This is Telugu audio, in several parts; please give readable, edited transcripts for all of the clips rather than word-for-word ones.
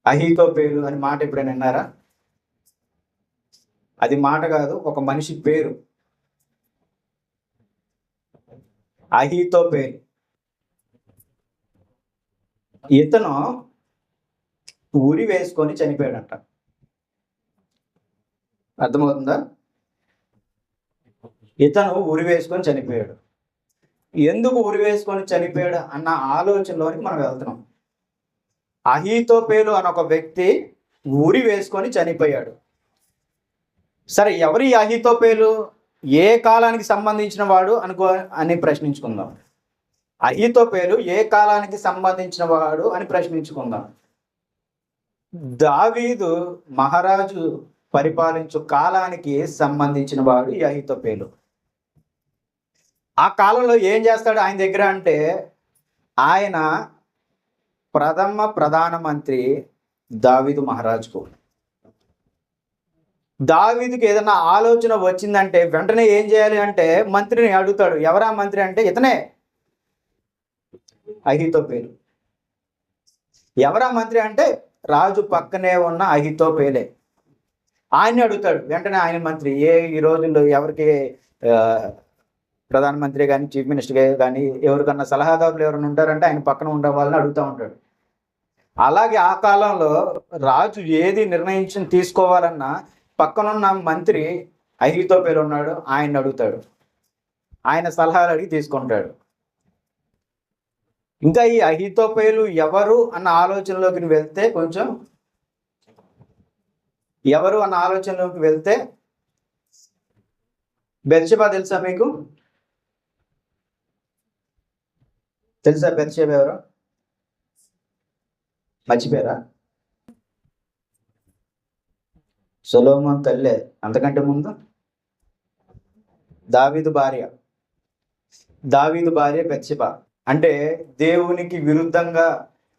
అహీతోపేలు అని మాట ఎప్పుడైనా విన్నారా? అది మాట కాదు, ఒక మనిషి పేరు. అహీతోపేలు. ఇతను ఉరి వేసుకొని చనిపోయాడంట. అర్థమవుతుందా? ఇతను ఉరి వేసుకొని చనిపోయాడు. ఎందుకు ఉరి వేసుకొని చనిపోయాడు అన్న ఆలోచనలోనికి మనం వెళ్తున్నాం. అహీతోపేలు అన్న ఒక వ్యక్తి ఉరి వేసుకొని చనిపోయాడు. సరే, ఎవరి అహీతోపేలు? ఏ కాలానికి సంబంధించిన వాడు అని ప్రశ్నించుకుందాం. అహీతోపేలు ఏ కాలానికి సంబంధించిన వాడు అని ప్రశ్నించుకుందాం. దావీదు మహారాజు పరిపాలించు కాలానికి సంబంధించిన వాడు ఈ అహీతోపేలు. ఆ కాలంలో ఏం చేస్తాడు ఆయన దగ్గర అంటే, ఆయన ప్రధానమంత్రి దావీదు మహారాజుకు. దావీదుకి ఏదైనా ఆలోచన వచ్చిందంటే వెంటనే ఏం చేయాలి అంటే మంత్రిని అడుగుతాడు. ఎవరా మంత్రి అంటే ఇతనే, అహీతోపేలు. ఎవరా మంత్రి అంటే రాజు పక్కనే ఉన్న అహీతోపేలే. ఆయన్ని అడుగుతాడు వెంటనే. ఆయన మంత్రి ఈ రోజుల్లో ఎవరికి ప్రధానమంత్రి కానీ చీఫ్ మినిస్టర్ కానీ ఎవరికన్నా సలహాదారులు ఎవరైనా ఉంటారంటే ఆయన పక్కన ఉండే వాళ్ళని అడుగుతూ ఉంటాడు. అలాగే ఆ కాలంలో రాజు ఏది నిర్ణయించి తీసుకోవాలన్నా పక్కనున్న మంత్రి అహీతోపేలు ఉన్నాడు, ఆయన్ని అడుగుతాడు. ఆయన సలహాలు అడిగి తీసుకుంటాడు. ఇంకా ఈ అహీతోపేలు ఎవరు అన్న ఆలోచనలోకి వెళ్తే బెత్షెబా తెలుసా మీకు? తెలుసా బెత్షెబా ఎవరు? మర్చిపోయారా? సొలొమోను తల్లే. అంతకంటే ముందు దావీదు భార్య బెత్షెబా. అంటే దేవునికి విరుద్ధంగా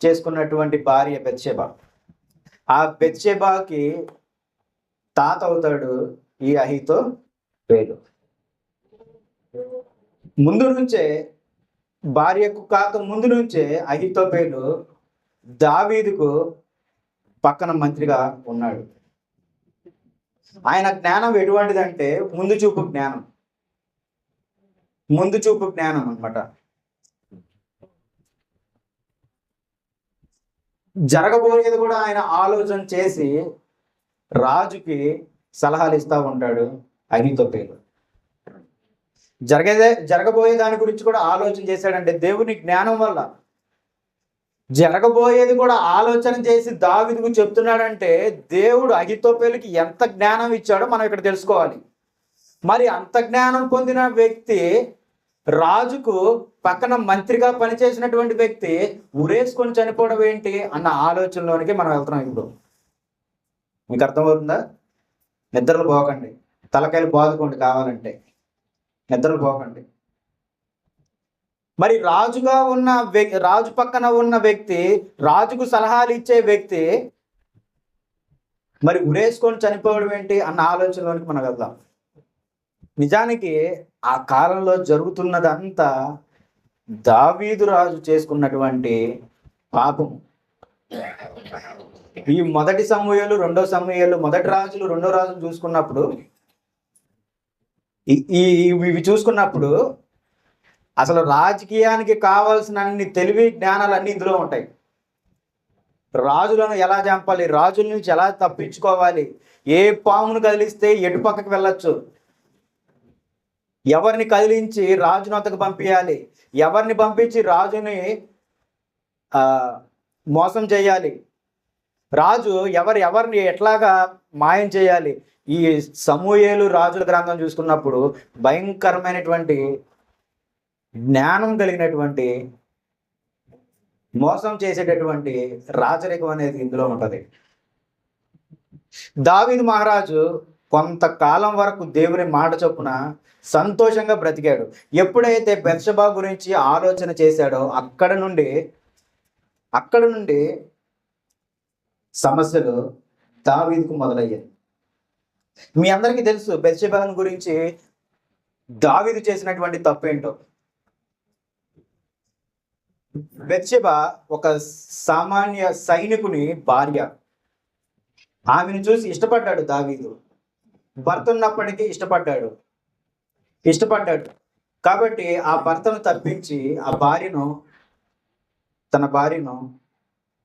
చేసుకున్నటువంటి భార్య బెత్షెబా. ఆ బెత్షెబాకి తాత అవుతాడు ఈ అహీతోపేలు. ముందు నుంచే, భార్యకు కాక ముందు నుంచే అహీతోపేలు దావీదుకు పక్కన మంత్రిగా ఉన్నాడు. ఆయన జ్ఞానం ఎటువంటిదంటే ముందు చూపు జ్ఞానం అన్నమాట. జరగబోయేది కూడా ఆయన ఆలోచన చేసి రాజుకి సలహాలు ఇస్తూ ఉంటాడు అహీతోపేలు. జరగబోయే దాని గురించి కూడా ఆలోచన చేశాడంటే దేవుని జ్ఞానం వల్ల జరగబోయేది కూడా ఆలోచన చేసి దావీదుకు చెప్తున్నాడంటే దేవుడు అహీతోపేలుకి ఎంత జ్ఞానం ఇచ్చాడో మనం ఇక్కడ తెలుసుకోవాలి. మరి అంత జ్ఞానం పొందిన వ్యక్తి, రాజుకు పక్కన మంత్రిగా పనిచేసినటువంటి వ్యక్తి ఉరేసుకొని చనిపోవడం ఏంటి అన్న ఆలోచనలోనికి మనం వెళ్తున్నాం. ఇప్పుడు మీకు అర్థమవుతుందా? నిద్రలు పోకండి, తలకాయలు బాదుకోండి, కావాలంటే నిద్రలు పోకండి. మరి రాజు పక్కన ఉన్న వ్యక్తి, రాజుకు సలహాలు ఇచ్చే వ్యక్తి మరి ఉరేసుకొని చనిపోవడం ఏంటి అన్న ఆలోచనలోనికి మనం వెళ్దాం. నిజానికి ఆ కాలంలో జరుగుతున్నదంతా దావీదు రాజు చేసుకున్నటువంటి పాపం. ఈ మొదటి సమూయేలు, రెండో సమూయేలు, మొదటి రాజులు, రెండో రాజులు చూసుకున్నప్పుడు, ఇవి చూసుకున్నప్పుడు అసలు రాజకీయానికి కావాల్సిన అన్ని తెలివి జ్ఞానాలు అన్ని ఇందులో ఉంటాయి. రాజులను ఎలా చంపాలి, రాజుల నుంచి ఎలా తప్పించుకోవాలి, ఏ పామును కదిలిస్తే ఎటు పక్కకి వెళ్ళొచ్చు, ఎవరిని కదిలించి రాజును అంతకు పంపించాలి, ఎవరిని పంపించి రాజుని మోసం చేయాలి, రాజు ఎవరిని ఎట్లాగా మాయం చేయాలి. ఈ సమూయేలు రాజుల గ్రంథం చూసుకున్నప్పుడు భయంకరమైనటువంటి జ్ఞానం కలిగినటువంటి, మోసం చేసేటటువంటి రాజరికం అనేది ఇందులో ఉంటుంది. దావీదు మహారాజు కొంతకాలం వరకు దేవుని మాట చొప్పున సంతోషంగా బ్రతికాడు. ఎప్పుడైతే బెత్షెబా గురించి ఆలోచన చేశాడో అక్కడ నుండి సమస్యలు దావీదుకు మొదలయ్యాయి. మీ అందరికీ తెలుసు బెత్షెబా గురించి దావీదు చేసినటువంటి తప్పేంటో. బెత్షెబ ఒక సామాన్య సైనికుని భార్య. ఆమెను చూసి ఇష్టపడ్డాడు దావీదు. భర్త ఉన్నప్పటికీ ఇష్టపడ్డాడు కాబట్టి ఆ భర్తను తప్పించి తన భార్యను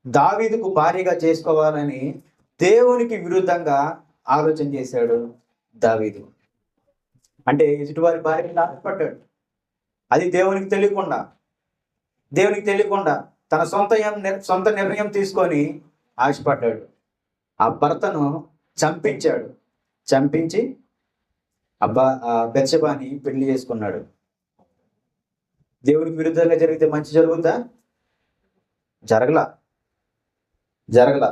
దావీదుకు భార్యగా చేసుకోవాలని దేవునికి విరుద్ధంగా ఆలోచన చేశాడు దావీదు. అంటే ఎదుటివారి భార్యను ఆశపడ్డాడు. అది దేవునికి తెలియకుండా తన సొంత నిర్ణయం తీసుకొని ఆశపడ్డాడు. ఆ భర్తను చంపించి బెత్షెబాని పెళ్లి చేసుకున్నాడు. దేవునికి విరుద్ధంగా జరిగితే మంచి జరుగుతా? జరగల.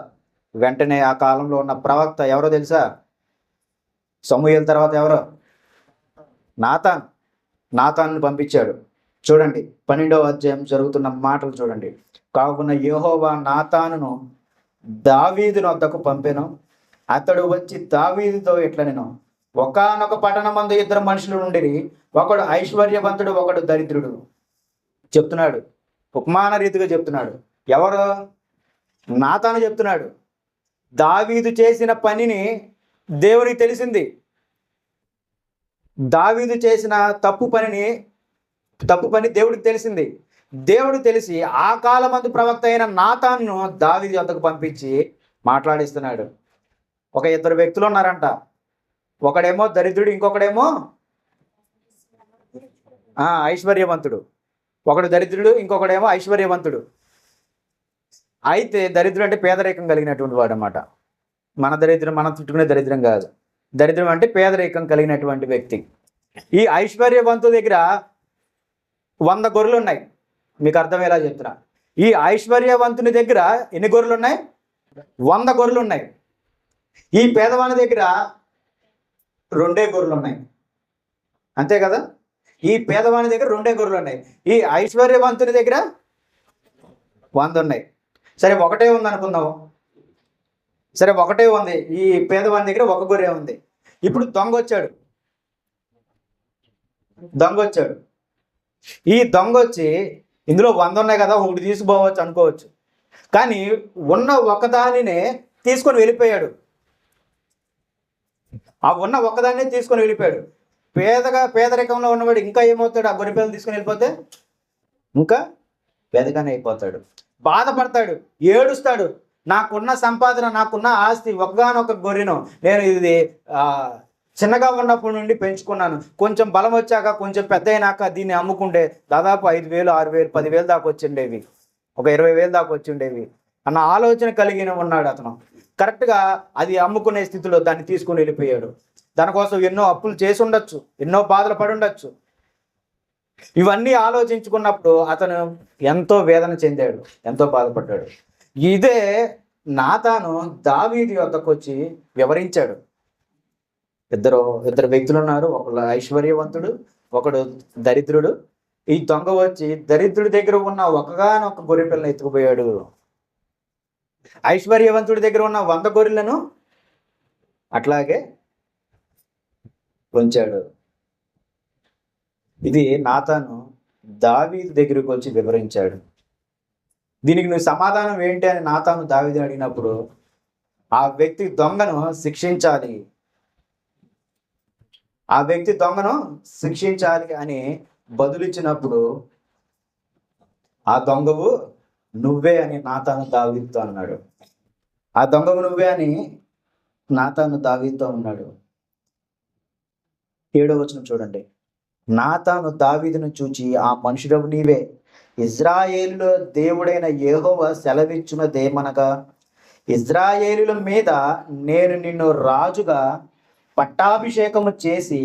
వెంటనే ఆ కాలంలో ఉన్న ప్రవక్త ఎవరో తెలుసా? సమూయేలు తర్వాత ఎవరో? నాతాను పంపించాడు. చూడండి 12వ అధ్యాయం జరుగుతున్న మాటలు చూడండి. కావున యెహోవా నాతానును దావీదు వద్దకు పంపెను. అతడు వచ్చి దావీదుతో ఇట్లనెను, ఒకానొక పట్టణమందు ఇద్దరు మనుషులు ఉండిరి, ఒకడు ఐశ్వర్యవంతుడు, ఒకడు దరిద్రుడు. చెప్తున్నాడు, ఉపమాన రీతిగా చెప్తున్నాడు. ఎవరు? నాతాను చెప్తున్నాడు. దావీదు చేసిన పనిని దేవునికి తెలిసింది. దావీదు చేసిన తప్పు పని దేవుడికి తెలిసింది. దేవుడు తెలిసి ఆ కాలమందు ప్రవక్త అయిన నాతానును దావీదు వద్దకు పంపించి మాట్లాడిస్తున్నాడు. ఒక ఇద్దరు వ్యక్తులు ఉన్నారంట. ఒకడేమో దరిద్రుడు, ఇంకొకడేమో ఐశ్వర్యవంతుడు. ఒకడు దరిద్రుడు, ఇంకొకడేమో ఐశ్వర్యవంతుడు. అయితే దరిద్రుడు అంటే పేదరికం కలిగినటువంటి వాడు అన్నమాట. మనం చుట్టుకునే దరిద్రం కాదు. దరిద్రం అంటే పేదరికం కలిగినటువంటి వ్యక్తి. ఈ ఐశ్వర్యవంతుడి దగ్గర 100 గొర్రెలు ఉన్నాయి. మీకు అర్థమయ్యేలా చెప్తున్నా. ఈ ఐశ్వర్యవంతుని దగ్గర ఎన్ని గొర్రెలు ఉన్నాయి? 100 గొర్రెలు ఉన్నాయి. ఈ పేదవాని దగ్గర 2 గొర్రెలు ఉన్నాయి. అంతే కదా? ఈ పేదవాని దగ్గర 2 గొర్రెలు ఉన్నాయి. ఈ ఐశ్వర్యవంతుని దగ్గర 100 ఉన్నాయి. సరే, ఒకటే ఉంది అనుకుందాం. సరే, ఒకటే ఉంది. ఈ పేదవాని దగ్గర 1 గొర్రె ఉంది. ఇప్పుడు దొంగ వచ్చాడు. ఈ దొంగ వచ్చి ఇందులో 100 ఉన్నాయి కదా, ఒకటి తీసుకుపోవచ్చు అనుకోవచ్చు. కానీ ఉన్న ఒకదానినే తీసుకొని వెళ్ళిపోయాడు. పేదరికంలో ఉన్నవాడు ఇంకా ఏమవుతాడు? ఆ గొర్రెపిల్లని తీసుకొని వెళ్ళిపోతే ఇంకా పేదగానే అయిపోతాడు. బాధపడతాడు, ఏడుస్తాడు. నాకున్న సంపాదన, నాకున్న ఆస్తి, ఒక్కగానొక్క గొర్రెను నేను ఇది చిన్నగా ఉన్నప్పటి నుండి పెంచుకున్నాను. కొంచెం బలం వచ్చాక, కొంచెం పెద్ద అయినాక దీన్ని అమ్ముకుంటే దాదాపు 5,000, 6,000, 10,000 దాకా వచ్చిండేవి, ఒక 20,000 దాకా వచ్చిండేవి అన్న ఆలోచన కలిగిన ఉన్నాడు అతను. కరెక్ట్గా అది అమ్ముకునే స్థితిలో దాన్ని తీసుకుని వెళ్ళిపోయాడు. దానికోసం ఎన్నో అప్పులు చేసి ఉండొచ్చు, ఎన్నో బాధలు పడి ఉండొచ్చు. ఇవన్నీ ఆలోచించుకున్నప్పుడు అతను ఎంతో వేదన చెందాడు, ఎంతో బాధపడ్డాడు. ఇదే నాతాను దావీదు వద్దకు వచ్చి వివరించాడు. ఇద్దరు వ్యక్తులు ఉన్నారు. ఒకడు ఐశ్వర్యవంతుడు, ఒకడు దరిద్రుడు. ఈ దొంగ వచ్చి దరిద్రుడి దగ్గర ఉన్న ఒకగానొక గొర్రె పిల్లని ఎత్తుకుపోయాడు. ఐశ్వర్యవంతుడి దగ్గర ఉన్న 100 గొర్రెలను అట్లాగే ఉంచాడు. ఇది నాతాను దావీదు దగ్గరికి వచ్చి వివరించాడు. దీనికి నువ్వు సమాధానం ఏంటి అని నాతాను దావీదు అడిగినప్పుడు, ఆ వ్యక్తి దొంగను శిక్షించాలి అని బదులిచ్చినప్పుడు, ఆ దొంగవు నువ్వే అని నాతాను దావీదుతో అన్నాడు. ఆ దొంగవు నువ్వే అని నాతాను దావీదుతో అన్నాడు. 7వ వచనం చూడండి. నాతాను దావీదును చూచి, ఆ మనుషుడవు నీవే, ఇజ్రాయేలులో దేవుడైన యెహోవా సెలవిచ్చున్నదేమనగా, ఇజ్రాయేలుల మీద నేను నిన్ను రాజుగా పట్టాభిషేకము చేసి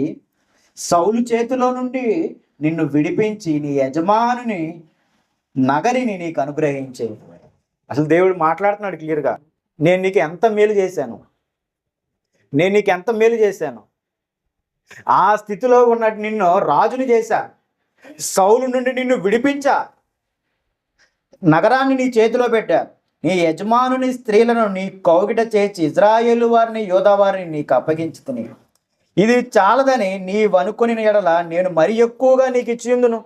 సౌలు చేతిలో నుండి నిన్ను విడిపించి నీ యజమానుని నగరిని నీకు అనుగ్రహించే. అసలు దేవుడు మాట్లాడుతున్నాడు క్లియర్గా. నేను నీకు ఎంత మేలు చేశాను. ఆ స్థితిలో ఉన్నట్టు నిన్ను రాజుని చేశా, సౌలు నుండి నిన్ను విడిపించా, నగరాన్ని నీ చేతిలో పెట్టా, నీ యజమానుని స్త్రీలను నీ కౌగిట చేర్చి ఇజ్రాయేలు వారిని, యోధా వారిని నీకు అప్పగించుకుని, ఇది చాలదని నీవు అనుకుని ఎడల నేను మరి ఎక్కువగా నీకు ఇచ్చిందును.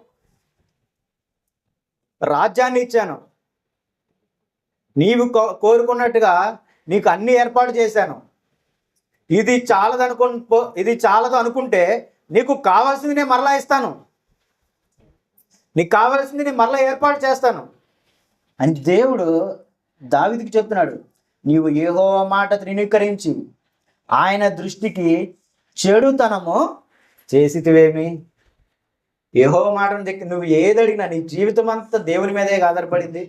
రాజ్యాన్ని ఇచ్చాను, నీవు కోరుకున్నట్టుగా నీకు అన్ని ఏర్పాటు చేశాను, ఇది చాలదు అనుకుంటే నీకు కావాల్సింది నేను మరలా ఇస్తాను, నీకు కావాల్సింది నేను మరలా ఏర్పాటు చేస్తాను అని దేవుడు దావీదుకి చెప్తున్నాడు. నీవు యెహోవా మాట తృణీకరించి ఆయన దృష్టికి చెడుతనము చేసితివేమి? యెహోవా మాటను దగ్గర నువ్వు ఏది అడిగినా నీ జీవితం అంతా దేవుని మీదే ఆధారపడింది.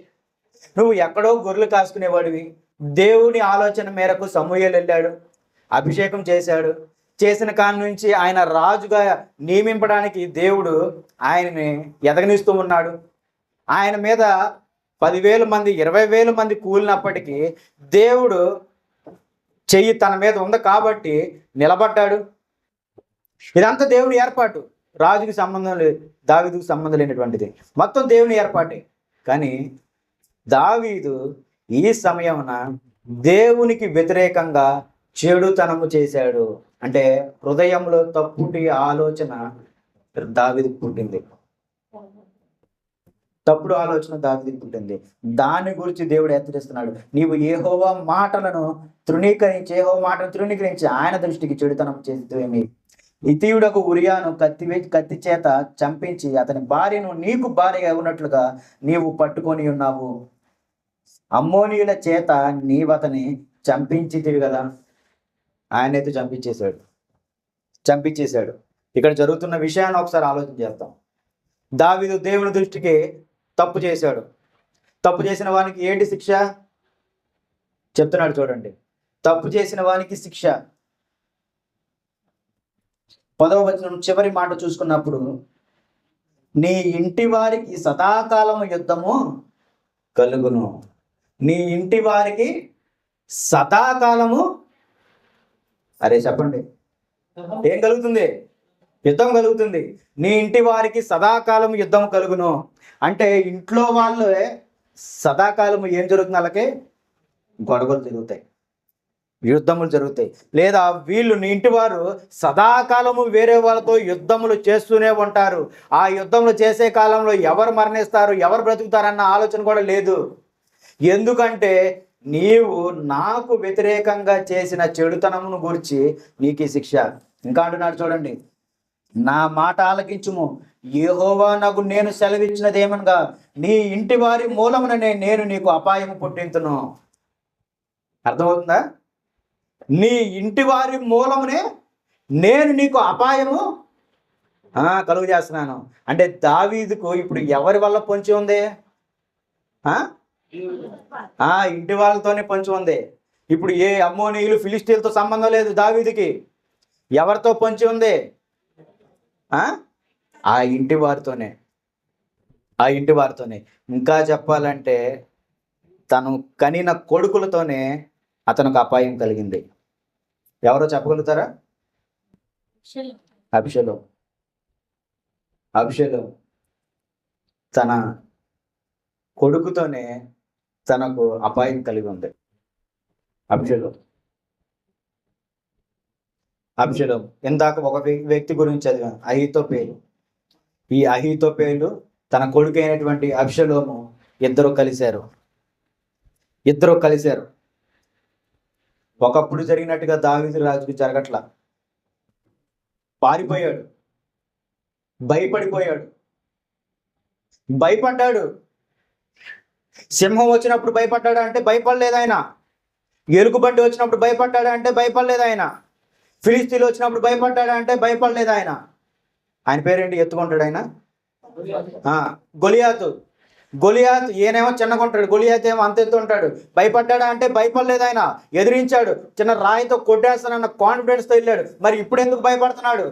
నువ్వు ఎక్కడో గొర్రెలు కాసుకునేవాడివి, దేవుని ఆలోచన మేరకు సమూయేలు వెళ్ళాడు, అభిషేకం చేశాడు. చేసిన కాడి నుంచి ఆయన రాజుగా నియమింపడానికి దేవుడు ఆయనని ఎదగనిస్తూ ఉన్నాడు. ఆయన మీద 10,000 మంది 20,000 మంది కూలినప్పటికీ దేవుడు చెయ్యి తన మీద ఉంది కాబట్టి నిలబడ్డాడు. ఇదంతా దేవుని ఏర్పాటు, రాజుకి సంబంధం లేదు, దావీదుకు సంబంధం లేనటువంటిది, మొత్తం దేవుని ఏర్పాటే. కానీ దావీదు ఈ సమయమున దేవునికి వ్యతిరేకంగా చెడుతనము చేశాడు. అంటే హృదయంలో తప్పుటి ఆలోచన దావీదుకు పుట్టింది, తప్పుడు ఆలోచన దావీదుకు పుట్టింది. దాని గురించి దేవుడు హెచ్చరిస్తున్నాడు. నీవు యెహోవా మాటలను తృణీకరించి ఆయన దృష్టికి చెడుతనం చేసేవేమి? ఇతీయుడకు ఉరియాను కత్తి చేత చంపించి అతని భార్యను నీకు భార్యగా ఉన్నట్లుగా నీవు పట్టుకొని ఉన్నావు. అమ్మోనీయుల చేత నీవతని చంపించితివి కదా. ఆయనైతే చంపించేశాడు. ఇక్కడ జరుగుతున్న విషయాన్ని ఒకసారి ఆలోచన చేద్దాం. దావీదు దేవుని దృష్టికి తప్పు చేశాడు. తప్పు చేసిన వానికి ఏంటి శిక్ష చెప్తున్నాడు చూడండి. తప్పు చేసిన వానికి శిక్ష 10వ వచనం చివరి మాట చూసుకున్నప్పుడు, నీ ఇంటి వారికి సదాకాలము యుద్ధము కలుగును. నీ ఇంటి వారికి సదాకాలము, అరే చెప్పండి, ఏం కలుగుతుంది? యుద్ధం కలుగుతుంది. నీ ఇంటి వారికి సదాకాలం యుద్ధం కలుగును అంటే ఇంట్లో వాళ్ళు సదాకాలము ఏం జరుగుతుంది? వాళ్ళకి గొడవలు జరుగుతాయి, యుద్ధములు జరుగుతాయి. లేదా వీళ్ళు నీ ఇంటి వారు సదాకాలము వేరే వాళ్ళతో యుద్ధములు చేస్తూనే ఉంటారు. ఆ యుద్ధములు చేసే కాలంలో ఎవరు మరణిస్తారు, ఎవరు బ్రతుకుతారన్న ఆలోచన కూడా లేదు. ఎందుకంటే నీవు నాకు వ్యతిరేకంగా చేసిన చెడుతనమును గురించి నీకు ఈ శిక్ష. ఇంకా అంటున్నాడు చూడండి, నా మాట ఆలకించుము, యెహోవా నాకు నేను సెలవిచ్చినదేమనగా నీ ఇంటి వారి మూలముననే నేను నీకు అపాయము పుట్టింతును. అర్థమవుతుందా? నీ ఇంటి వారి మూలమునే నేను నీకు అపాయము కలుగు చేస్తున్నాను. అంటే దావీదుకు ఇప్పుడు ఎవరి వల్ల పొంచి ఉంది? ఇంటి వాళ్ళతోనే పొంచి ఉంది. ఇప్పుడు ఏ అమ్మోనీయులు ఫిలిస్టీన్లతో సంబంధం లేదు దావీదుకి. ఎవరితో పొంచి ఉంది? ఆ ఇంటి వారితోనే. ఇంకా చెప్పాలంటే తను కనిన కొడుకులతోనే అతనికి అపాయం కలిగింది. ఎవరో చెప్పగలుగుతారా? అభిషేలో తన కొడుకుతోనే తనకు అపాయం కలిగి ఉంది. అభిషేలో ఇందాక ఒక వ్యక్తి గురించి చదివాను, అహీతోపేలు. ఈ అహీతోపేలు తన కొడుకు అయినటువంటి అభిషేలోము ఇద్దరు కలిశారు. ఒకప్పుడు జరిగినట్టుగా దావీదు రాజుకి జరగట్లా. పారిపోయాడు, భయపడ్డాడు. సింహం వచ్చినప్పుడు భయపడ్డాడు అంటే భయపడలేదు ఆయన. ఎలుగుబంటి వచ్చినప్పుడు భయపడ్డాడు అంటే భయపడలేదు ఆయన. ఫిలిస్తీన్లు వచ్చినప్పుడు భయపడ్డాడు అంటే భయపడలేదు ఆయన. ఆయన పేరేంటి? ఎత్తుకుంటాడు ఆయన. గొలియాతు ఈయనేమో చిన్నగా ఉంటాడు, గొలియాత్ ఏమో అంత ఎత్తు ఉంటాడు. భయపడ్డాడా అంటే భయపడలేదు ఆయన. ఎదిరించాడు, చిన్న రాయితో కొట్టేస్తానన్న కాన్ఫిడెన్స్తో వెళ్ళాడు. మరి ఇప్పుడు ఎందుకు భయపడుతున్నాడు?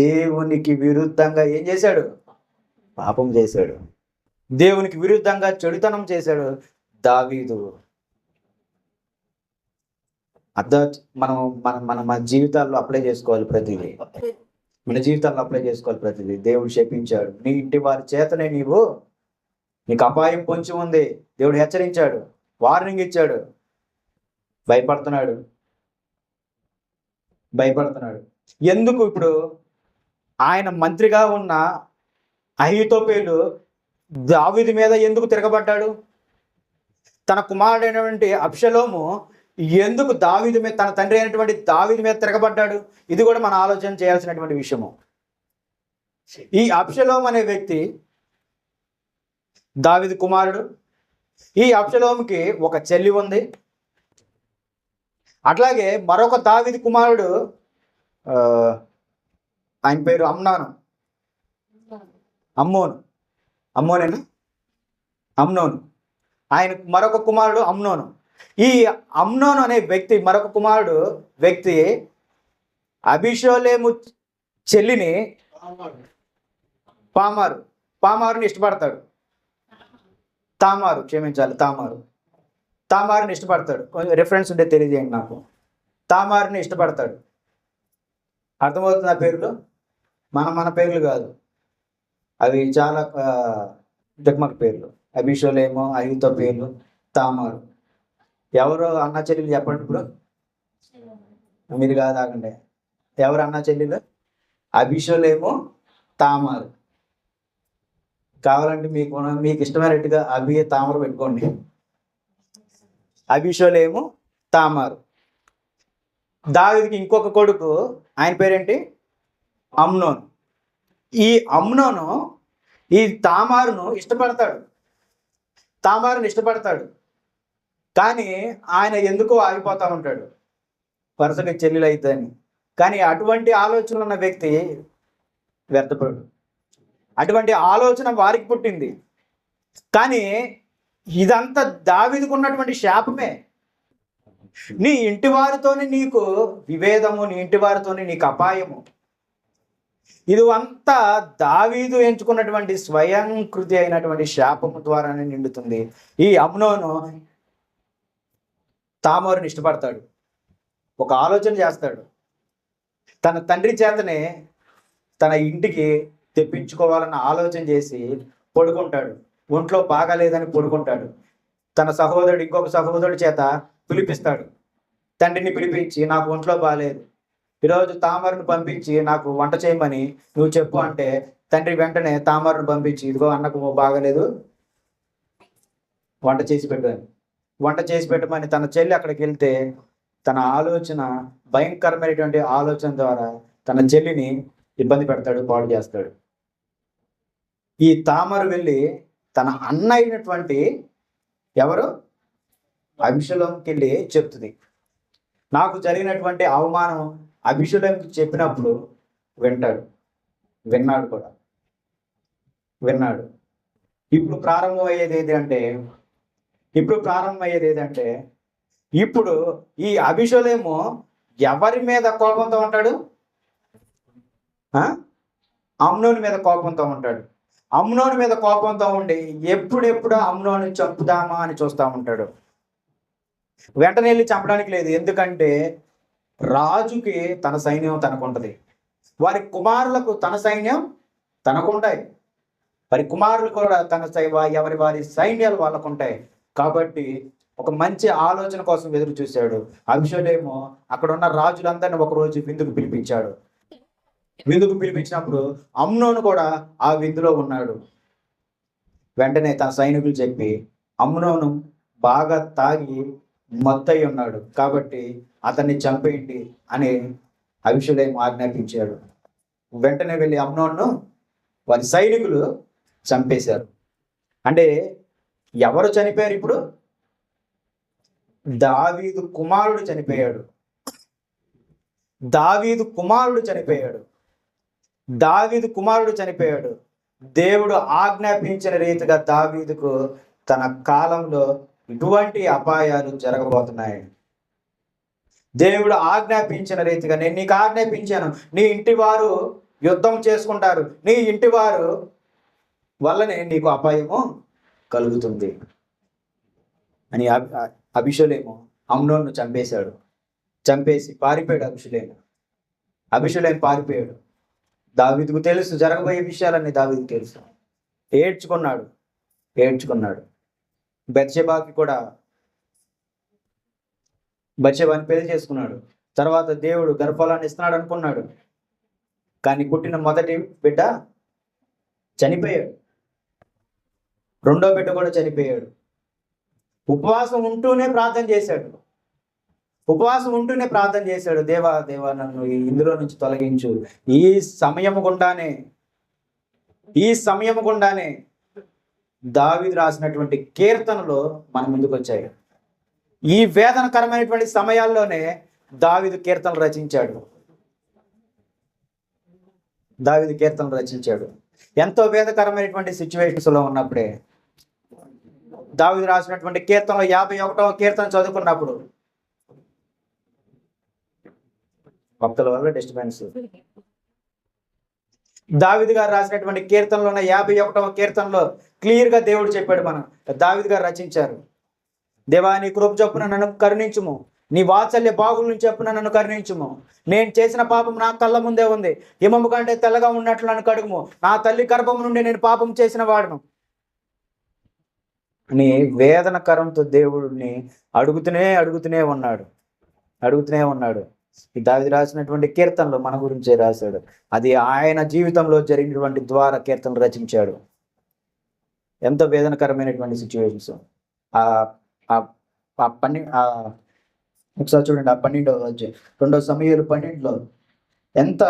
దేవునికి విరుద్ధంగా ఏం చేశాడు? పాపం చేశాడు. దేవునికి విరుద్ధంగా చెడుతనం చేశాడు దావీదు. మన జీవితాల్లో అప్లై చేసుకోవాలి ప్రతిదీ. దేవుడు శపించాడు, నీ ఇంటి వారి చేతనే నీకు అపాయం పొంచి ఉంది. దేవుడు హెచ్చరించాడు, వార్నింగ్ ఇచ్చాడు. భయపడుతున్నాడు. ఎందుకు? ఇప్పుడు ఆయన మంత్రిగా ఉన్న అహీతోపేలు దావీదు మీద ఎందుకు తిరగబడ్డాడు? తన కుమారుడైనటువంటి అబ్షలోము ఎందుకు దావీదు మీద, తన తండ్రి అయినటువంటి దావీదు మీద తిరగబడ్డాడు? ఇది కూడా మనం ఆలోచన చేయాల్సినటువంటి విషయము. ఈ అబ్షలోము అనే వ్యక్తి దావీదు కుమారుడు. ఈ అబ్షలోముకి ఒక చెల్లి ఉంది. అట్లాగే మరొక దావీదు కుమారుడు, ఆయన పేరు అమ్నోను. ఆయన మరొక కుమారుడు అమ్నోను. ఈ అమ్నోను అనే వ్యక్తి, మరొక కుమారుడు వ్యక్తి అబీషోలేము చెల్లిని పామారుని ఇష్టపడతాడు. తామారుని ఇష్టపడతాడు. కొంచెం రిఫరెన్స్ ఉంటే తెలియజేయండి నాకు. తామారుని ఇష్టపడతాడు. అర్థమవుతుంది? ఆ పేర్లు మన పేర్లు కాదు, అవి చాలా దిక్మక పేర్లు. అబీషోలేమో, అహితో పేర్లు, తామారు. ఎవరు అన్న చెల్లెలు చెప్పండి ఇప్పుడు. మీరు కాదు, ఆగండి. ఎవరు అన్న చెల్లెలు? అబీషోలేమో, తామారు. కావాలంటే మీకు ఇష్టమైనట్టుగా అబి తామరు పెట్టుకోండి. అబీషోలేము, తామారు. దావీదుకి ఇంకొక కొడుకు, ఆయన పేరేంటి? అమ్నోను. ఈ అమ్నోను ఈ తామారుని ఇష్టపడతాడు. కానీ ఆయన ఎందుకో ఆగిపోతా ఉంటాడు, వరుసగా చెల్లెలు అవుతుందని. కానీ అటువంటి ఆలోచన ఉన్న వ్యక్తి వ్యర్థపడు. అటువంటి ఆలోచన వారికి పుట్టింది. కానీ ఇదంతా దావీదుకు ఉన్నటువంటి శాపమే. నీ ఇంటి వారితోని నీకు విభేదము, నీ ఇంటి వారితోని నీకు అపాయము. ఇది అంతా దావీదు ఎంచుకున్నటువంటి స్వయంకృతి అయినటువంటి శాపము ద్వారానే నిండుతుంది. ఈ అమ్నోను తామారుని ఇష్టపడతాడు. ఒక ఆలోచన చేస్తాడు. తన తండ్రి చేతనే తన ఇంటికి తెప్పించుకోవాలన్న ఆలోచన చేసి పడుకుంటాడు. ఒంట్లో బాగాలేదని పడుకుంటాడు. తన సహోదరుడు, ఇంకొక సహోదరుడి చేత పిలిపిస్తాడు. తండ్రిని పిలిపించి, నాకు ఒంట్లో బాగాలేదు, ఈరోజు తామరుని పంపించి నాకు వంట చేయమని నువ్వు చెప్పు అంటే, తండ్రి వెంటనే తామరుని పంపించి, ఇదిగో అన్నకు బాగలేదు, వంట చేసి పెట్టమని తన చెల్లి అక్కడికి వెళ్తే, తన ఆలోచన, భయంకరమైనటువంటి ఆలోచన ద్వారా తన చెల్లిని ఇబ్బంది పెడతాడు, పాడు చేస్తాడు. ఈ తామరు వెళ్ళి తన అన్న అయినటువంటి ఎవరు అబీషలోముకి వెళ్ళి చెప్తుంది. నాకు జరిగినటువంటి అవమానం అబీషలోముకి చెప్పినప్పుడు విన్నాడు. ఇప్పుడు ప్రారంభమయ్యేది ఏంటంటే ఇప్పుడు ఈ అబీషలోము ఎవరి మీద కోపంతో ఉంటాడు? అమ్నోని మీద కోపంతో ఉంటాడు. అమ్నోని మీద కోపంతో ఉండి ఎప్పుడెప్పుడు అమ్నోని చంపుదామా అని చూస్తూ ఉంటాడు. వెంటనే వెళ్ళి చంపడానికి లేదు. ఎందుకంటే రాజుకి తన సైన్యం తనకుంటది, వారి కుమారులకు తన సైన్యం తనకుంటాయి, వారి కుమారులు కూడా వారి సైన్యాలు వాళ్ళకు ఉంటాయి. కాబట్టి ఒక మంచి ఆలోచన కోసం ఎదురు చూశాడు. అబీషలోము అక్కడ ఉన్న రాజులందరినీ ఒకరోజు విందుకు పిలిపించినప్పుడు అమ్నోను కూడా ఆ విందులో ఉన్నాడు. వెంటనే తన సైనికులు చెప్పి, అమ్నోను బాగా తాగి మత్తై ఉన్నాడు కాబట్టి అతన్ని చంపేయండి అని అబీషలోము ఆజ్ఞాపించాడు. వెంటనే వెళ్ళి అమ్నోను వారి సైనికులు చంపేశారు. అంటే ఎవరు చనిపోయారు? ఇప్పుడు దావీదు కుమారుడు చనిపోయాడు. దేవుడు ఆజ్ఞాపించిన రీతిగా దావీదుకు తన కాలంలో ఇటువంటి అపాయాలు జరగబోతున్నాయి. దేవుడు ఆజ్ఞాపించిన రీతిగా, నేను నీకు ఆజ్ఞాపించాను, నీ ఇంటి వారు యుద్ధం చేసుకుంటారు, నీ ఇంటి వారు వల్లనే నీకు అపాయము కలుగుతుంది అని అబీషలోము అమ్నోను చంపేసి పారిపోయాడు. అబీషలోము పారిపోయాడు. దావీదుకు తెలుసు జరగబోయే విషయాలన్నీ దావీదుకు తెలుసు. ఏడ్చుకున్నాడు. బత్షెబాని పెళ్లి చేసుకున్నాడు. తర్వాత దేవుడు గర్భఫలాన్ని ఇస్తున్నాడు అనుకున్నాడు. కానీ పుట్టిన మొదటి బిడ్డ చనిపోయాడు, రెండో బిడ్డ కూడా చనిపోయాడు. ఉపవాసం ఉంటూనే ప్రార్థన చేశాడు, ఉపవాసం ఉంటూనే ప్రార్థన చేశాడు. దేవా దేవా నన్ను ఇందులో నుంచి తొలగించు. ఈ సమయం గుండానే దావీదు రాసినటువంటి కీర్తనలు మన ముందుకు వచ్చాయి. ఈ వేదనకరమైనటువంటి సమయాల్లోనే దావీదు కీర్తనలు రచించాడు. ఎంతో వేదకరమైనటువంటి సిచ్యువేషన్స్లో ఉన్నప్పుడే దావీదు రాసినటువంటి కీర్తనలో 51వ కీర్తన చదువుకున్నప్పుడు భక్తుల వల్ల డిస్టర్బెన్స్. దావీదు గారు రాసినటువంటి కీర్తనలో ఉన్న 51వ కీర్తనలో క్లియర్గా దేవుడు చెప్పాడు, మనం దావీదు గారు రచించారు. దేవా నీ కృప చొప్పున నన్ను కరుణించుము, నీ వాత్సల్య బాగుల నుంచి చొప్పున నన్ను కరుణించుము. నేను చేసిన పాపం నా కళ్ళ ముందే ఉంది, హిమము కంటే తెల్లగా ఉన్నట్లు నన్ను కడుగుము. నా తల్లి గర్భం నుండి నేను పాపం చేసిన వాడును అని వేదనకరంతో దేవుడిని అడుగుతూనే ఉన్నాడు. ఈ దావీదు రాసినటువంటి కీర్తనలు మన గురించే రాశాడు. అది ఆయన జీవితంలో జరిగినటువంటి ద్వారా కీర్తనలు రచించాడు. ఎంతో వేదనకరమైనటువంటి సిచ్యువేషన్స్. ఒకసారి చూడండి, 2 సమూయేలు 12లో ఎంత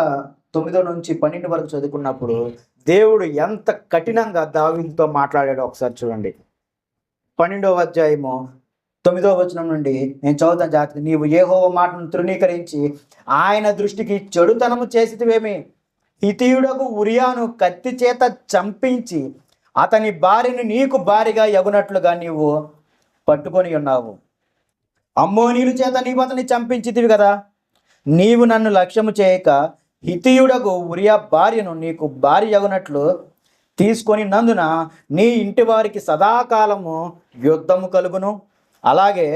9 నుంచి 12 వరకు చదువుకున్నప్పుడు దేవుడు ఎంత కఠినంగా దావీదుతో మాట్లాడాడో ఒకసారి చూడండి. 12వ అధ్యాయము 9వ వచనం నుండి నేను చదువుతాను జాగ్రత్త. నీవు యెహోవా మాటను తృణీకరించి ఆయన దృష్టికి చెడుతనము చేసితివేమి. హితీయుడకు ఉరియాను కత్తి చేత చంపించి అతని భార్యను నీకు భార్యగా యగునట్లుగా నీవు పట్టుకొని ఉన్నావు. అమ్మోనీయుల చేత నీవు అతన్ని చంపించితివి కదా. నీవు నన్ను లక్ష్యము చేయక హితీయుడకు ఉరియా భార్యను నీకు భార్య యగునట్లు తీసుకొని నందున నీ ఇంటి వారికి సదాకాలము యుద్ధము కలుగును. అలాగే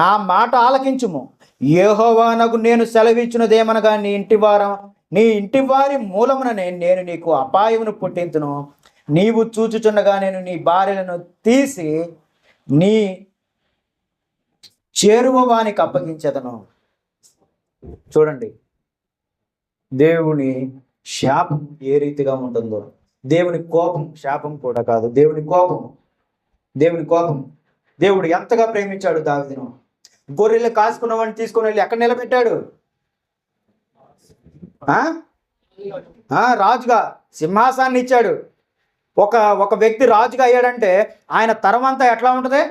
నా మాట ఆలకించుము. యెహోవానగు నేను సెలవిచ్చినదేమనగా నీ ఇంటి వారి మూలముననే నేను నీకు అపాయమును పుట్టింతును. నీవు చూచుచుండగా నేను నీ భార్యలను తీసి నీ చేరువ వానికి అప్పగించెదను. చూడండి, దేవుని శాపం ఏ రీతిగా ఉంటుందో. దేవుని కోపం శాపం కూడా కాదు, దేవుని కోపం. దేవుడు ఎంతగా ప్రేమించాడు దావీదును. గొర్రెలు కాసుకున్న వాడిని తీసుకుని వెళ్ళి ఎక్కడ నిలబెట్టాడు? రాజుగా సింహాసాన్ని ఇచ్చాడు. ఒక వ్యక్తి రాజుగా అయ్యాడంటే ఆయన తరం అంతా ఎట్లా ఉంటుంది?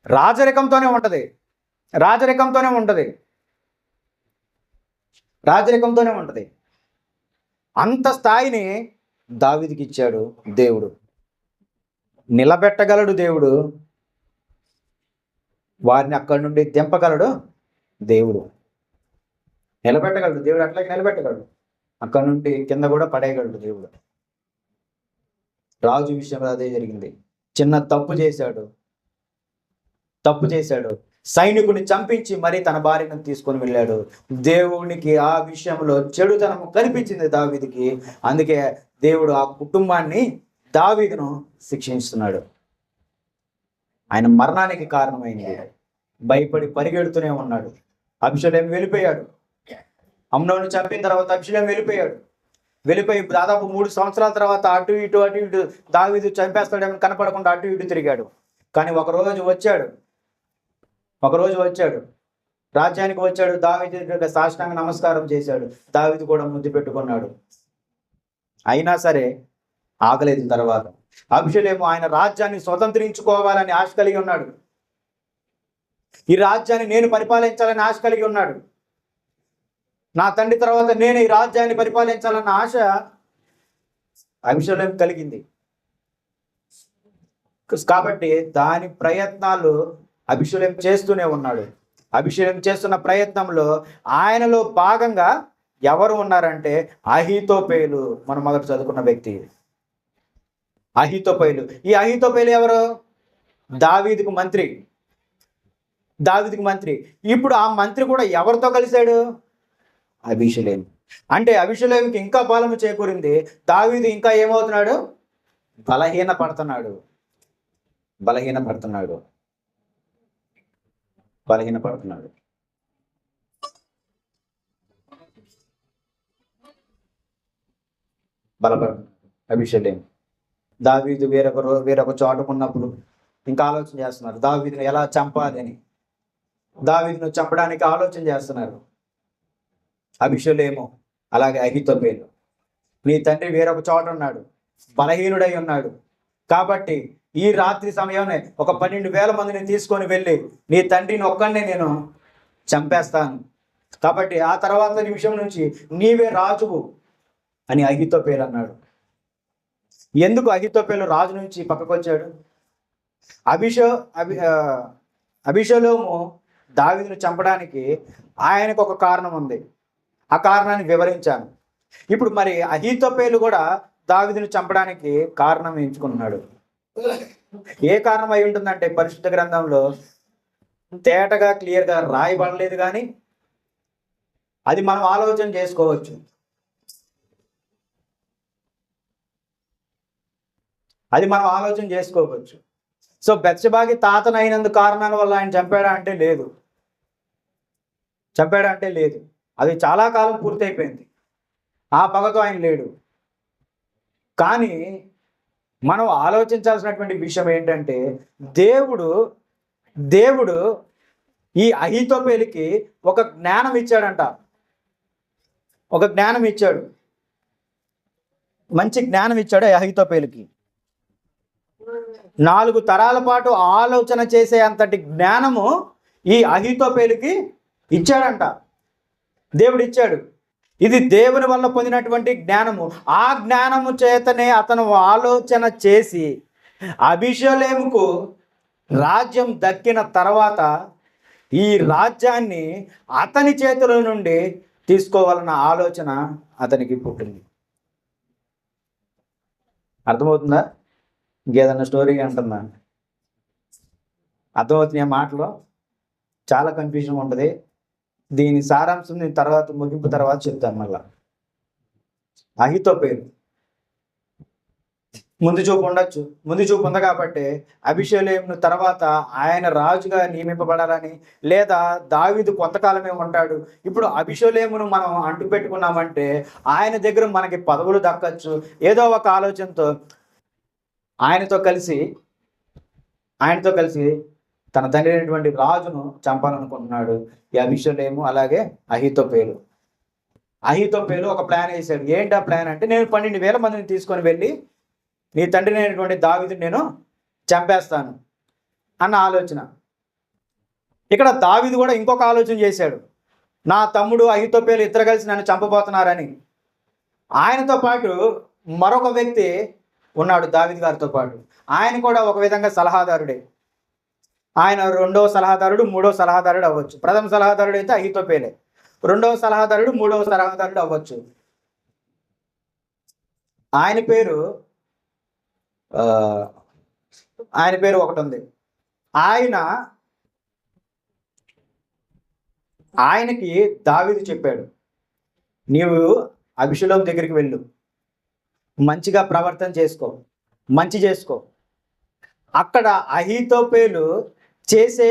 రాజరికంతోనే ఉంటుంది. అంత స్థాయిని దావీదుకి ఇచ్చాడు దేవుడు. నిలబెట్టగలడు దేవుడు, వారిని అక్కడి నుండి దింపగలడు దేవుడు. నిలబెట్టగలడు దేవుడు, అట్లాగే నిలబెట్టగలడు. అక్కడి నుండి కింద కూడా పడేయగలడు దేవుడు. రాజు విషయంలో అదే జరిగింది. చిన్న తప్పు చేశాడు, సైనికుని చంపించి మరీ తన భార్యను తీసుకొని వెళ్ళాడు. దేవునికి ఆ విషయంలో చెడుతనము కనిపించింది దావీదుకి. అందుకే దేవుడు ఆ కుటుంబాన్ని, దావీదును శిక్షిస్తున్నాడు. ఆయన మరణానికి కారణమైంది. భయపడి పరిగెడుతూనే ఉన్నాడు. అబ్షాలోము వెళ్ళిపోయాడు. అమ్నోను చంపిన తర్వాత అబ్షాలోము వెళ్ళిపోయి దాదాపు 3 సంవత్సరాల తర్వాత అటు ఇటు దావీదు చంపేస్తాడేమో కనపడకుండా అటు ఇటు తిరిగాడు. కానీ ఒకరోజు వచ్చాడు, రాజ్యానికి వచ్చాడు. దావీదు సాష్టాంగ నమస్కారం చేశాడు. దావీదు కూడా ముద్దు పెట్టుకున్నాడు. అయినా సరే ఆగలేదు. తర్వాత అబ్షాలోము ఆయన రాజ్యాన్ని స్వతంత్రించుకోవాలని ఆశ కలిగి ఉన్నాడు. ఈ రాజ్యాన్ని నేను పరిపాలించాలని ఆశ కలిగి ఉన్నాడు. నా తండ్రి తర్వాత నేను ఈ రాజ్యాన్ని పరిపాలించాలన్న ఆశ అబ్షాలోము కలిగింది. కాబట్టి దాని ప్రయత్నాలు అబ్షాలోము చేస్తూనే ఉన్నాడు. అబ్షాలోము చేస్తున్న ప్రయత్నంలో ఆయనలో భాగంగా ఎవరు ఉన్నారంటే అహీతోపేలు. మనం మొదట చదువుకున్న వ్యక్తి అహీతోపేలు. ఈ అహీతోపేలు ఎవరు? దావీదుకు మంత్రి. ఇప్పుడు ఆ మంత్రి కూడా ఎవరితో కలిశాడు? అబీషలోము. అంటే అబీషలోముకి ఇంకా బలము చేకూరింది. దావీదు ఇంకా ఏమవుతున్నాడు? బలహీన పడుతున్నాడు. బలపడుతున్నాడు అభిషేలేము. దావీదు వేరొక చోట ఉన్నప్పుడు ఇంకా ఆలోచన చేస్తున్నారు దావీదును ఎలా చంపాలి అని. దావీదును చంపడానికి ఆలోచన చేస్తున్నారు అభిషేలేము అలాగే అహీతోపెలు. నీ తండ్రి వేరొక చోట ఉన్నాడు, బలహీనుడై ఉన్నాడు, కాబట్టి ఈ రాత్రి సమయంలో ఒక 12,000 మందిని తీసుకొని వెళ్ళి నీ తండ్రిని ఒక్కడినే నేను చంపేస్తాను, కాబట్టి ఆ తర్వాత నిమిషం నుంచి నీవే రాజువు అని అహీతోపెలు అన్నాడు. ఎందుకు అహీతోపెలు రాజు నుంచి పక్కకు వచ్చాడు? అభిషేలోము దావీదును చంపడానికి ఆయనకు ఒక కారణం ఉంది. ఆ కారణాన్ని వివరించాను. ఇప్పుడు మరి అహీతోపెలు కూడా దావీదును చంపడానికి కారణం ఎంచుకున్నాడు. ఏ కారణం అయి ఉంటుందంటే పరిశుద్ధ గ్రంథంలో తేటగా క్లియర్గా రాయబడలేదు, కానీ అది మనం ఆలోచన చేసుకోవచ్చు. సో బెత్షెబాకి తాతనైనందుకు కారణాల వల్ల ఆయన చంపాడా అంటే లేదు. అది చాలా కాలం పూర్తయిపోయింది. ఆ పగతో ఆయన లేడు. కానీ మనం ఆలోచించాల్సినటువంటి విషయం ఏంటంటే దేవుడు ఈ అహీతోపెలుకి ఒక జ్ఞానం ఇచ్చాడంట. మంచి జ్ఞానం ఇచ్చాడు అహీతోపెలుకి. 4 తరాల పాటు ఆలోచన చేసే అంతటి జ్ఞానము ఈ అహీతోపెలుకి ఇచ్చాడంట. దేవుడు ఇచ్చాడు. ఇది దేవుని వల్ల పొందినటువంటి జ్ఞానము. ఆ జ్ఞానము చేతనే అతను ఆలోచన చేసి అబీషలోముకు రాజ్యం దక్కిన తర్వాత ఈ రాజ్యాన్ని అతని చేతుల నుండి తీసుకోవాలన్న ఆలోచన అతనికి పుట్టింది. అర్థమవుతుందా? ఇంకేదన్నా స్టోరీ అంటున్నా? అర్థమవుతుంది. మాటలో చాలా కన్ఫ్యూజన్ ఉంటుంది. దీని సారాంశం నేను ముగింపు తర్వాత చెప్తాను. మళ్ళా అహీతోపెలు ముందు చూపు ఉంది కాబట్టి అబీషలోము తర్వాత ఆయన రాజుగా నియమింపబడాలని, లేదా దావీదు కొంతకాలమే ఉంటాడు. ఇప్పుడు అబీషలోమును మనం అంటు పెట్టుకున్నామంటే ఆయన దగ్గర మనకి పదవులు దక్కచ్చు. ఏదో ఒక ఆలోచనతో ఆయనతో కలిసి తన తండ్రి అయినటువంటి రాజును చంపాలనుకుంటున్నాడు ఈ అబీషలోము అలాగే అహీతోపెలు. ఒక ప్లాన్ వేశాడు. ఏంటి ఆ ప్లాన్ అంటే, నేను 12,000 మందిని తీసుకొని వెళ్ళి నీ తండ్రి అయినటువంటి దావీదుని నేను చంపేస్తాను అన్న ఆలోచన. ఇక్కడ దావీదు కూడా ఇంకొక ఆలోచన చేశాడు. నా తమ్ముడు అహీతోపెలు ఇద్దరు కలిసి నన్ను చంపబోతున్నారని. ఆయనతో పాటు మరొక వ్యక్తి ఉన్నాడు దావీదు గారితో పాటు. ఆయన కూడా ఒక విధంగా సలహాదారుడే. ఆయన 2వ సలహాదారుడు 3వ సలహాదారుడు అవ్వచ్చు. ప్రథమ సలహాదారుడు అయితే అహీతోపెలే. 2వ సలహాదారుడు 3వ సలహాదారుడు అవ్వచ్చు. ఆయన పేరు ఒకటి ఉంది. ఆయనకి దావీదు చెప్పాడు, నీవు అబీషలోము దగ్గరికి వెళ్ళు, మంచిగా ప్రవర్తన చేసుకో, మంచి చేసుకో. అక్కడ అహీతోపెలు చేసే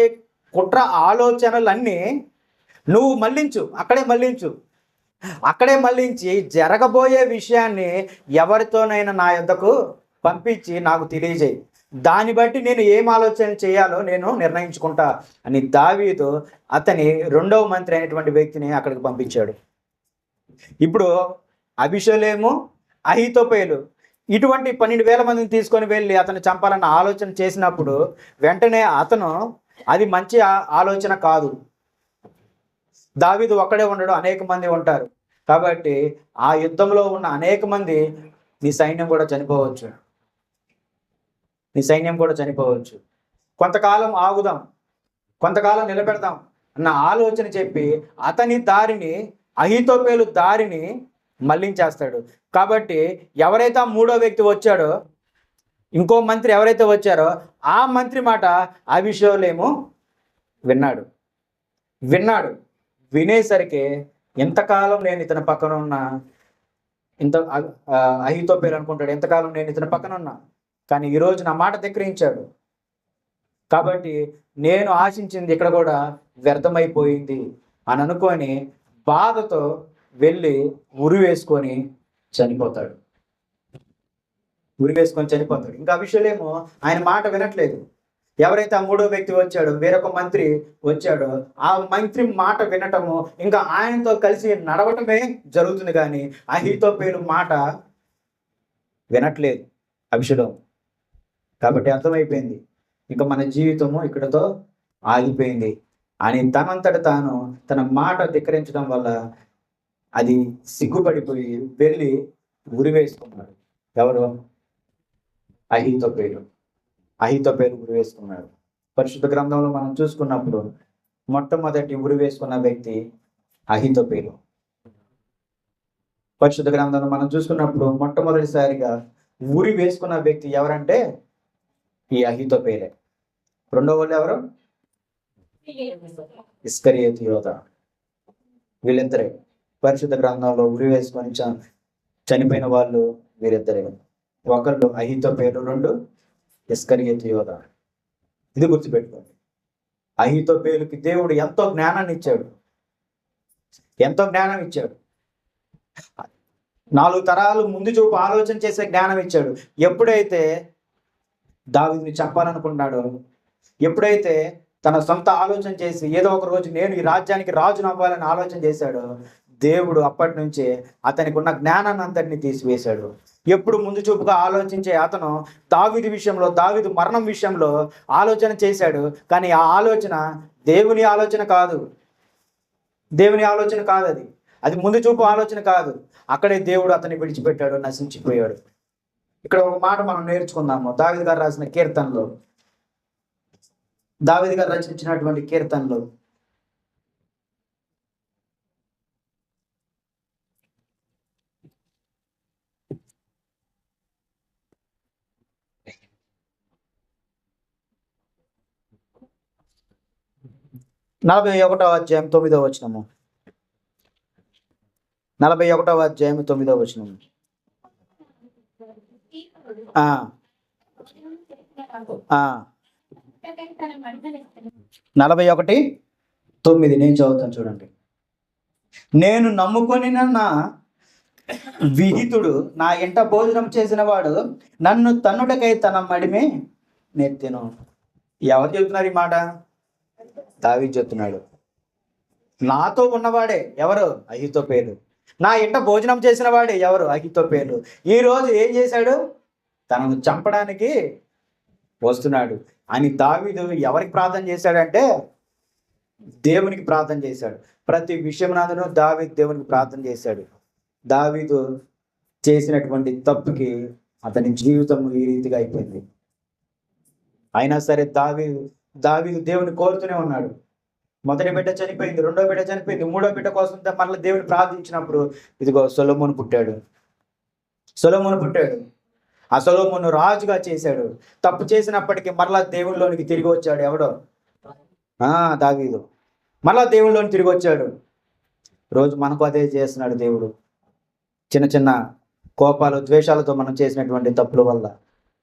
కుట్ర ఆలోచనలన్నీ నువ్వు అక్కడే మళ్ళించి జరగబోయే విషయాన్ని ఎవరితోనైనా నా యొద్దకు పంపించి నాకు తెలియజేయి. దాన్ని బట్టి నేను ఏం ఆలోచన చేయాలో నేను నిర్ణయించుకుంటా అని దావీదు అతని 2వ మంత్రి అయినటువంటి వ్యక్తిని అక్కడికి పంపించాడు. ఇప్పుడు అబీషలోము అహీతోపెలు ఇటువంటి 12,000 మందిని తీసుకొని వెళ్ళి అతను చంపాలన్న ఆలోచన చేసినప్పుడు వెంటనే అతను అది మంచి ఆలోచన కాదు. దావీదు ఒక్కడే ఉండడు, అనేక మంది ఉంటారు. కాబట్టి ఆ యుద్ధంలో ఉన్న అనేక మంది నీ సైన్యం కూడా చనిపోవచ్చు. కొంతకాలం ఆగుదాం, కొంతకాలం నిలబెడదాం అన్న ఆలోచన చెప్పి అతని దారిని అహీతోపెలు దారిని మళ్ళించేస్తాడు. కాబట్టి ఎవరైతే 3వ వ్యక్తి వచ్చాడో, ఇంకో మంత్రి ఎవరైతే వచ్చారో ఆ మంత్రి మాట అబీషలోము విన్నాడు. వినేసరికి ఎంతకాలం నేను ఇతని పక్కన ఉన్నా, అహీతోపెలు అనుకుంటాడు, ఎంతకాలం నేను ఇతని పక్కన ఉన్నా, కానీ ఈరోజు నా మాట ధిక్కరించాడు, కాబట్టి నేను ఆశించింది ఇక్కడ కూడా వ్యర్థమైపోయింది అని అనుకొని బాధతో వెళ్ళి ఉరి వేసుకొని చనిపోతాడు. ఉరి వేసుకొని చనిపోతాడు. ఇంకా అభిషేలేమో ఆయన మాట వినట్లేదు. ఎవరైతే ఆ మూడో వ్యక్తి వచ్చాడో, వేరొక మంత్రి వచ్చాడో, ఆ మంత్రి మాట వినటము, ఇంకా ఆయనతో కలిసి నడవటమే జరుగుతుంది. కానీ అహీతోపెలు మాట వినట్లేదు అభిషేకం. కాబట్టి అర్థమైపోయింది, ఇంకా మన జీవితము ఇక్కడతో ఆగిపోయింది అని తనంతట తాను తన మాట ధిక్కరించడం వల్ల అది సిగ్గుపడిపోయి వెళ్ళి ఉరి వేసుకున్నాడు. ఎవరు? అహీతోపెలు ఉరి వేసుకున్నాడు. పరిశుద్ధ గ్రంథంలో మనం చూసుకున్నప్పుడు మొట్టమొదటి ఉరి వేసుకున్న వ్యక్తి అహీతోపెలు. పరిశుద్ధ గ్రంథంలో మనం చూసుకున్నప్పుడు మొట్టమొదటిసారిగా ఉరి వేసుకున్న వ్యక్తి ఎవరంటే ఈ అహీతోపెలే. రెండో వాళ్ళు ఎవరు? ఇస్కరియోతు యోధ. వీళ్ళిద్దరే పరిశుద్ధ గ్రంథంలో ఉరి వేసుకొని చనిపోయిన వాళ్ళు వీరిద్దరే. ఒకళ్ళు అహీతోపెలు, రెండు ఇస్కరియోతు యోధ. ఇది గుర్తుపెట్టుకోండి. అహీతోపెలుకి దేవుడు ఎంతో జ్ఞానాన్ని ఇచ్చాడు, ఎంతో జ్ఞానం ఇచ్చాడు. 4 తరాలు ముందు చూపు ఆలోచన చేసే జ్ఞానం ఇచ్చాడు. ఎప్పుడైతే దావీదుని చంపాలనుకున్నాడో, ఎప్పుడైతే తన సొంత ఆలోచన చేసి ఏదో ఒక రోజు నేను ఈ రాజ్యానికి రాజును అవ్వాలని ఆలోచన చేశాడో, దేవుడు అప్పటి నుంచే అతనికి ఉన్న జ్ఞానాన్ని అంతటిని తీసివేశాడు. ఎప్పుడు ముందు చూపుగా ఆలోచించే అతను దావీదు విషయంలో, దావీదు మరణం విషయంలో ఆలోచన చేశాడు. కానీ ఆ ఆలోచన దేవుని ఆలోచన కాదు, దేవుని ఆలోచన కాదు. అది ముందు చూపు ఆలోచన కాదు. అక్కడే దేవుడు అతన్ని విడిచిపెట్టాడు, నశించిపోయాడు. ఇక్కడ ఒక మాట మనం నేర్చుకుందాము. దావీదు గారు రాసిన కీర్తనలో, దావీదు గారు రచించినటువంటి కీర్తనలో నలభై 41వ అధ్యాయం 9వ వచనము. 41వ అధ్యాయం 9వ వచనము. 41:9 నేను చదువుతాను చూడండి. నేను నమ్ముకొని నా విహితుడు నా ఇంట భోజనం చేసిన వాడు నన్ను తన్నుటకై తన మడిమే నెత్తెను. ఎవరు చెప్తున్నారు ఈ మాట? దావీదు చెప్తున్నాడు. నాతో ఉన్నవాడే ఎవరు? అహీతోపెలు. నా ఇంట భోజనం చేసిన వాడే ఎవరు? అహీతోపెలు. ఈరోజు ఏం చేశాడు? తనను చంపడానికి వస్తున్నాడు అని దావీదు ఎవరికి ప్రార్థన చేశాడంటే దేవునికి ప్రార్థన చేశాడు. ప్రతి విషయమునందును దావీదు దేవునికి ప్రార్థన చేశాడు. దావీదు చేసినటువంటి తప్పుకి అతని జీవితం ఈ రీతిగా అయిపోయింది. అయినా సరే దావీదు దేవుని కోరుతూనే ఉన్నాడు. మొదటి బిడ్డ చనిపోయింది, రెండో బిడ్డ చనిపోయింది, మూడో బిడ్డ కోసం మళ్ళీ దేవుని ప్రార్థించినప్పుడు ఇదిగో సొలొమోను పుట్టాడు. ఆ సొలొమోను రాజుగా చేశాడు. తప్పు చేసినప్పటికీ మరలా దేవుళ్ళలోనికి తిరిగి వచ్చాడు. ఎవడో? దావీదు మరలా దేవుళ్ళలోని తిరిగి వచ్చాడు. రోజు మనకు అదే చేస్తున్నాడు దేవుడు. చిన్న చిన్న కోపాలు, ద్వేషాలతో మనం చేసినటువంటి తప్పుల వల్ల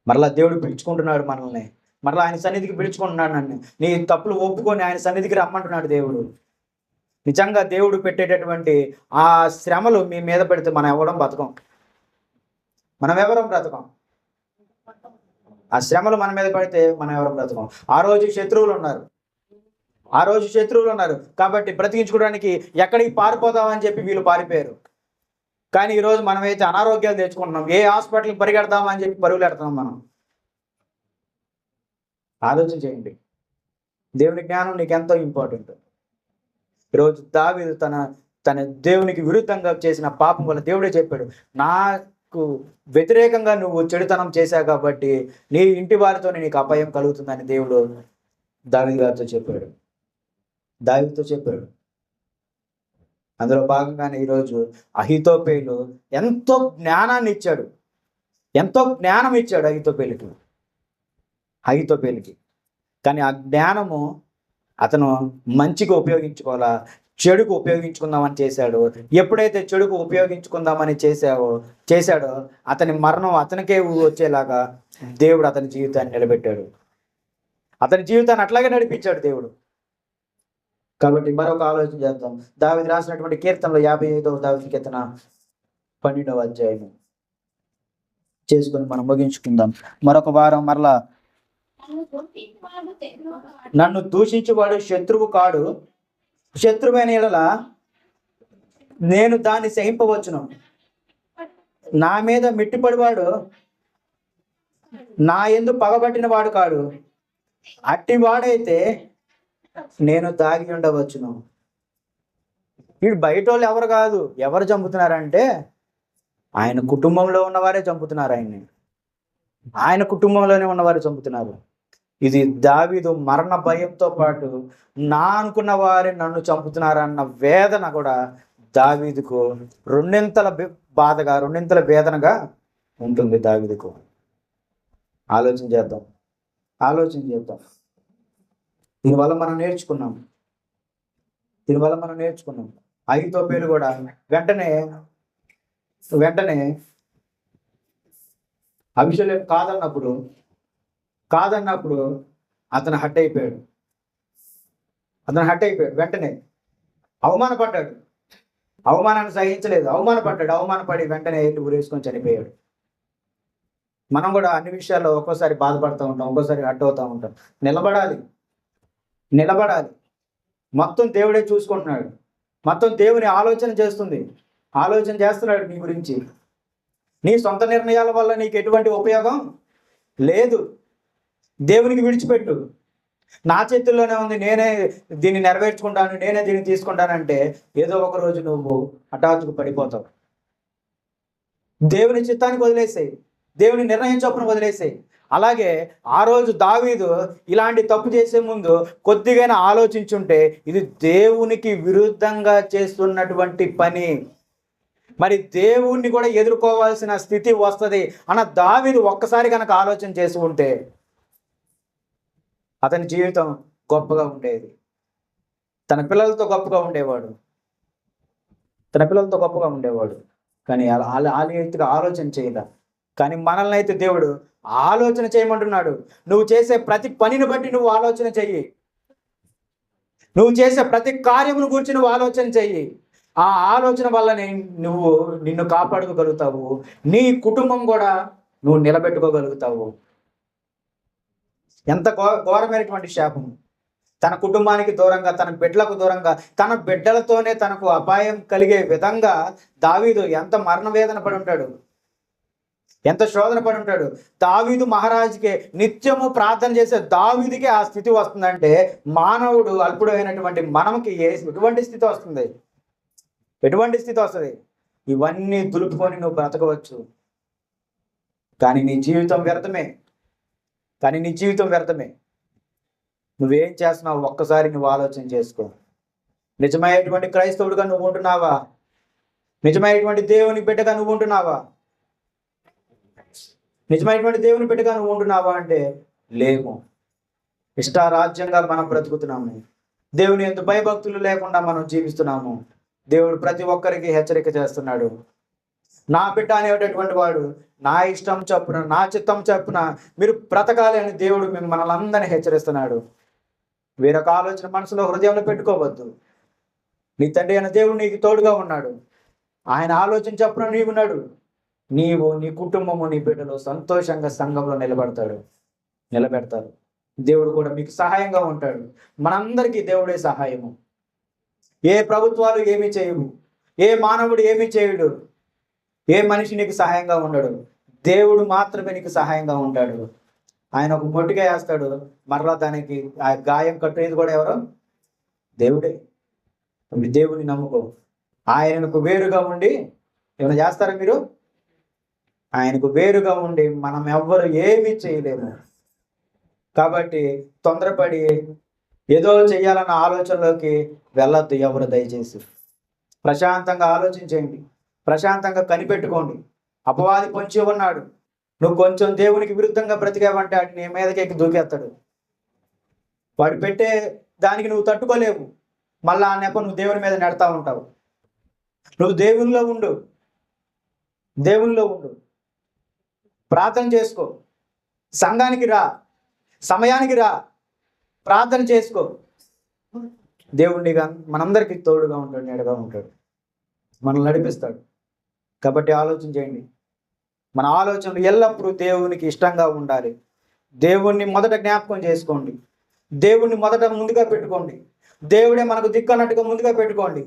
మరలా దేవుడు పిలుచుకుంటున్నాడు మనల్ని. మరలా ఆయన సన్నిధికి పిలుచుకుంటున్నాడు నన్ను. నీ తప్పులు ఒప్పుకొని ఆయన సన్నిధికి రమ్మంటున్నాడు దేవుడు. నిజంగా దేవుడు పెట్టేటటువంటి ఆ శ్రమలు మీ మీద పెడితే మనం ఎవరం బ్రతకం. ఆ శ్రమలు మన మీద పడితే మనం ఎవరం బ్రతకం. ఆ రోజు శత్రువులు ఉన్నారు కాబట్టి బ్రతికించుకోవడానికి ఎక్కడికి పారిపోతామని చెప్పి వీళ్ళు పారిపోయారు. కానీ ఈరోజు మనమైతే అనారోగ్యాలు తెచ్చుకుంటున్నాం. ఏ హాస్పిటల్కి పరిగెడతామని చెప్పి పరుగులు పెడుతున్నాం మనం. ఆలోచన చేయండి. దేవుని జ్ఞానం నీకు ఎంతో ఇంపార్టెంట్. ఈరోజు దావీదు తన దేవునికి విరుద్ధంగా చేసిన పాపం వల్ల దేవుడే చెప్పాడు, నాకు వ్యతిరేకంగా నువ్వు చెడుతనం చేశావు కాబట్టి నీ ఇంటి వారితోనే నీకు అపాయం కలుగుతుందని దేవుడు దావీదుతో చెప్పాడు. అందులో భాగంగానే ఈరోజు అహీతోపెలు ఎంతో జ్ఞానం ఇచ్చాడు అహీతోపెలుకి. కానీ ఆ జ్ఞానము అతను మంచిగా ఉపయోగించుకోవాలా, చెడుకు ఉపయోగించుకుందామని చేశాడు. ఎప్పుడైతే చెడుకు ఉపయోగించుకుందామని చేశాడో అతని మరణం అతనికే వచ్చేలాగా దేవుడు అతని జీవితాన్ని నిలబెట్టాడు. అతని జీవితాన్ని అట్లాగే నడిపించాడు దేవుడు. కాబట్టి మరొక ఆలోచన చేద్దాం. దావీదు రాసినటువంటి కీర్తనలో 55వ దావీదు కీర్తన 12వ అధ్యాయము. చేసుకొని మనం ముగించుకుందాం. మరొక వారం మరలా, నన్ను దూషించువాడు శత్రువు కాడు, శత్రువైన యెడల నేను దాన్ని సహింపవచ్చును. నా మీద మిట్టిపడివాడు నా యందు పగబట్టిన వాడు కాడు, అట్టి వాడైతే నేను దాగి ఉండవచ్చును. వీడు బయట వాళ్ళు ఎవరు కాదు. ఎవరు చంపుతున్నారంటే ఆయన కుటుంబంలో ఉన్నవారే చంపుతున్నారు. ఆయన కుటుంబంలోనే ఉన్నవారు చంపుతున్నారు. ఇది దావీదు మరణ భయంతో పాటు నా అనుకున్న వారే నన్ను చంపుతున్నారన్న వేదన కూడా దావీదుకు రెండింతల బాధగా, రెండింతల వేదనగా ఉంటుంది దావీదుకు. ఆలోచన చేద్దాం. దీనివల్ల మనం నేర్చుకున్నాం. అహీతోపెలు కూడా వెంటనే అబీషాలోము కాదన్నప్పుడు అతను హట్ అయిపోయాడు. వెంటనే అవమానపడ్డాడు. అవమానాన్ని సహించలేదు. అవమానపడి వెంటనే వెళ్ళి ఊరేసుకొని చనిపోయాడు. మనం కూడా అన్ని విషయాల్లో ఒక్కోసారి బాధపడుతూ ఉంటాం, ఒక్కోసారి హట్ అవుతూ ఉంటాం. నిలబడాలి. మొత్తం దేవుడే చూసుకుంటున్నాడు. మొత్తం దేవుని ఆలోచన చేస్తున్నాడు నీ గురించి. నీ సొంత నిర్ణయాల వల్ల నీకు ఎటువంటి ఉపయోగం లేదు. దేవునికి విడిచిపెట్టు. నా చేతుల్లోనే ఉంది, నేనే దీన్ని నెరవేర్చుకుంటాను, నేనే దీన్ని తీసుకుంటానంటే ఏదో ఒక రోజు నువ్వు హఠాత్తుకు పడిపోతావు. దేవుని చిత్తానికి వదిలేసేయి, దేవుని నిర్ణయం చొప్పున వదిలేసేయి. అలాగే ఆ రోజు దావీదు ఇలాంటి తప్పు చేసే ముందు కొద్దిగా ఆలోచించుంటే ఇది దేవునికి విరుద్ధంగా చేస్తున్నటువంటి పని, మరి దేవుణ్ణి కూడా ఎదుర్కోవాల్సిన స్థితి వస్తుంది అన్న దావీదు ఒక్కసారి కనుక ఆలోచన చేసి ఉంటే అతని జీవితం గొప్పగా ఉండేది. తన పిల్లలతో గొప్పగా ఉండేవాడు. కానీ ఆలోచనగా ఆలోచన చేయదా. కానీ మనల్ని అయితే దేవుడు ఆలోచన చేయమంటున్నాడు. నువ్వు చేసే ప్రతి పనిని బట్టి నువ్వు ఆలోచన చెయ్యి. నువ్వు చేసే ప్రతి కార్యమును గురించి నువ్వు ఆలోచన చెయ్యి. ఆ ఆలోచన వల్లనే నిన్ను కాపాడుకోగలుగుతావు. నీ కుటుంబం కూడా నువ్వు నిలబెట్టుకోగలుగుతావు. ఎంత ఘోరమైనటువంటి శాపం. తన కుటుంబానికి దూరంగా, తన బిడ్డలకు దూరంగా, తన బిడ్డలతోనే తనకు అపాయం కలిగే విధంగా దావీదు ఎంత మరణ వేదన పడి ఉంటాడు, ఎంత శోధన పడి ఉంటాడు. దావీదు మహారాజుకే నిత్యము ప్రార్థన చేసే దావీదుకే ఆ స్థితి వస్తుందంటే మానవుడు అల్పుడు అయినటువంటి మనకి ఎటువంటి స్థితి వస్తుంది? ఇవన్నీ దులుపుకొని నువ్వు బ్రతకవచ్చు. కానీ నీ జీవితం వ్యర్థమే. నువ్వేం చేస్తున్నావు ఒక్కసారి నువ్వు ఆలోచన చేసుకో. నిజమైనటువంటి క్రైస్తవుడిగా నువ్వు ఉంటున్నావా? నిజమైనటువంటి దేవుని బిడ్డగా నువ్వు ఉంటున్నావా? అంటే లేము. ఇష్టారాజ్యంగా మనం బ్రతుకుతున్నాము. దేవుని యందు భయభక్తులు లేకుండా మనం జీవిస్తున్నాము. దేవుడు ప్రతి ఒక్కరికి హెచ్చరిక చేస్తున్నాడు. నా బిడ్డ అనేటటువంటి వాడు నా ఇష్టం చొప్పున, నా చిత్తం చొప్పున మీరు బ్రతకాలి అని దేవుడు మనల్ని అందరినీ హెచ్చరిస్తున్నాడు. వేరొక ఆలోచన మనసులో, హృదయంలో పెట్టుకోవద్దు. నీ తండ్రి అయిన దేవుడు నీకు తోడుగా ఉన్నాడు. ఆయన ఆలోచన చొప్పున నీవున్నాడు. నీవు, నీ కుటుంబము, నీ బిడ్డలు సంతోషంగా సంఘంలో నిలబెడతారు. దేవుడు కూడా మీకు సహాయంగా ఉంటాడు. మనందరికీ దేవుడే సహాయము. ఏ ప్రభుత్వాలు ఏమీ చేయవు, ఏ మానవుడు ఏమీ చేయడు, ఏ మనిషి నీకు సహాయంగా ఉండడు. దేవుడు మాత్రమే నీకు సహాయంగా ఉంటాడు. ఆయన ఒక మొట్టిగా వేస్తాడు, మరలా దానికి ఆ గాయం కట్టేది కూడా ఎవరు? దేవుడే. దేవుని నమ్ముకో. ఆయనకు వేరుగా ఉండి ఏమైనా చేస్తారా మీరు? ఆయనకు వేరుగా ఉండి మనం ఎవ్వరు ఏమీ చేయలేము. కాబట్టి తొందరపడి ఏదో చేయాలన్న ఆలోచనలోకి వెళ్ళొద్దు ఎవరు. దయచేసి ప్రశాంతంగా ఆలోచించండి, ప్రశాంతంగా కనిపెట్టుకోండి. అపవాది పొంచి ఉన్నాడు. నువ్వు కొంచెం దేవునికి విరుద్ధంగా బ్రతికావంటే వాడు నీ మీదకి ఎక్కి దూకేస్తాడు. వాడు పెట్టే దానికి నువ్వు తట్టుకోలేవు. మళ్ళా ఆ నెప నువ్వు దేవుని మీద నెడతా ఉంటావు. నువ్వు దేవునిలో ఉండు. ప్రార్థన చేసుకో. సంఘానికి రా, సమయానికి రా, ప్రార్థన చేసుకో. దేవుడిగా మనందరికీ తోడుగా ఉంటాడు, నీడగా ఉంటాడు, మనల్ని నడిపిస్తాడు. కాబట్టి ఆలోచన చేయండి. మన ఆలోచనలు ఎల్లప్పుడూ దేవునికి ఇష్టంగా ఉండాలి. దేవుణ్ణి మొదట జ్ఞాపకం చేసుకోండి. దేవుణ్ణి మొదట ముందుగా పెట్టుకోండి. దేవుడే మనకు దిక్కు అన్నట్టుగా ముందుగా పెట్టుకోండి.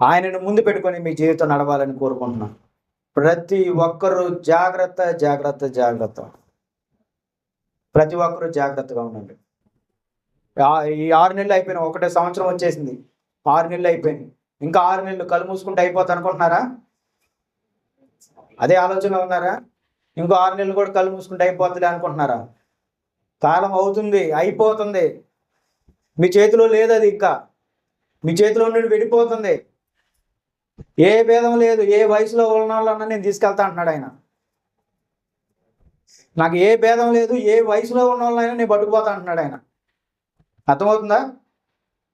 ఆయనను ముందు పెట్టుకొని మీ జీవితం నడవాలని కోరుకుంటున్నాను. ప్రతి ఒక్కరూ జాగ్రత్త జాగ్రత్త జాగ్రత్త. ప్రతి ఒక్కరూ జాగ్రత్తగా ఉండండి. ఈ 6 నెలలు అయిపోయినా, ఒకటే సంవత్సరం వచ్చేసింది, 6 నెలలు అయిపోయింది. ఇంకా 6 నెలలు కళ్ళు మూసుకుంటే అయిపోతా అనుకుంటున్నారా? అదే ఆలోచనలో ఉన్నారా? ఇంకో 6 నెలలు కూడా కళ్ళు మూసుకుంటే అయిపోతుంది అనుకుంటున్నారా? కాలం అవుతుంది, అయిపోతుంది. మీ చేతిలో లేదు అది. ఇంకా మీ చేతిలో నుండి వెళ్ళిపోతుంది. ఏ భేదం లేదు. ఏ వయసులో ఉన్న వాళ్ళన్నా నేను తీసుకెళ్తా అంటున్నాడు ఆయన. నాకు ఏ భేదం లేదు. ఏ వయసులో ఉన్న వాళ్ళైనా నేను పట్టుకుపోతా అంటున్నాడు ఆయన. అర్థమవుతుందా?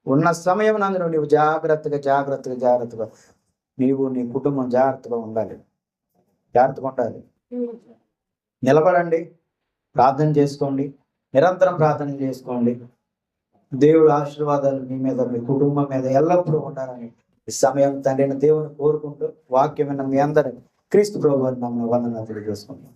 ఉన్న సమయం నందు నీవు జాగ్రత్తగా జాగ్రత్తగా జాగ్రత్తగా నీవు నీ కుటుంబం జాగ్రత్తగా ఉండాలి. జాగ్రత్తగా ఉండాలి. నిలబడండి, ప్రార్థన చేసుకోండి, నిరంతరం ప్రార్థన చేసుకోండి. దేవుడు ఆశీర్వాదాలు మీ మీద, మీ కుటుంబం మీద ఎల్లప్పుడూ ఉండాలని ఈ సమయం తండ్రి దేవుని కోరుకుంటూ వాక్యం విన్న మీ అందరినీ క్రీస్తు ప్రభువుని నామమున వందనాలు తెలియజేసుకుంటాం.